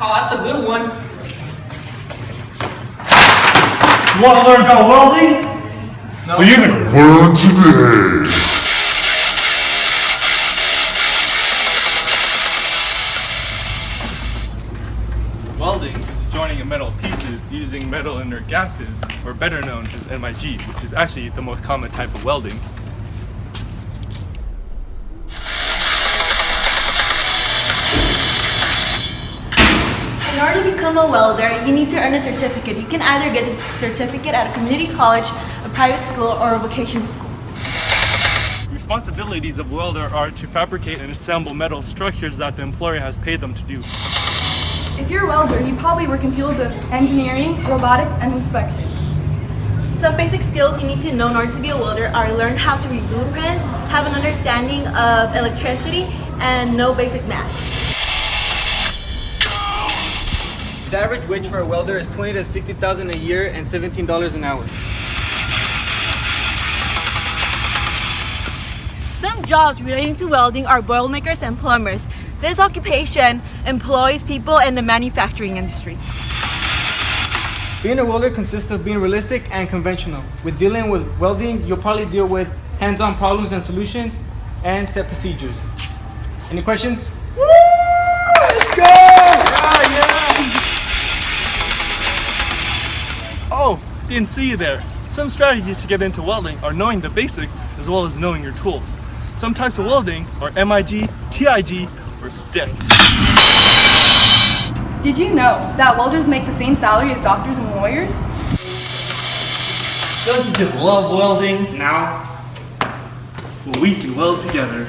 Oh, that's a good one. You want to learn about welding? No. Well, you're going to learn today. Welding is joining metal pieces using metal inert gases, or better known as MIG, which is actually the most common type of welding. In order to become a welder, you need to earn a certificate. You can either get a certificate at a community college, a private school, or a vocational school. The responsibilities of a welder are to fabricate and assemble metal structures that the employer has paid them to do. If you're a welder, you probably work in fields of engineering, robotics, and inspection. Some basic skills you need to know in order to be a welder are learn how to read blueprints, have an understanding of electricity, and know basic math. The average wage for a welder is $20,000 to $60,000 a year and $17 an hour. Some jobs relating to welding are boilermakers and plumbers. This occupation employs people in the manufacturing industry. Being a welder consists of being realistic and conventional. With dealing with welding, you'll probably deal with hands-on problems and solutions and set procedures. Any questions? Woo! Let's go! Yeah. Oh, didn't see you there. Some strategies to get into welding are knowing the basics as well as knowing your tools. Some types of welding are MIG, TIG, or stick. Did you know that welders make the same salary as doctors and lawyers? Don't you just love welding? Now, We can weld together.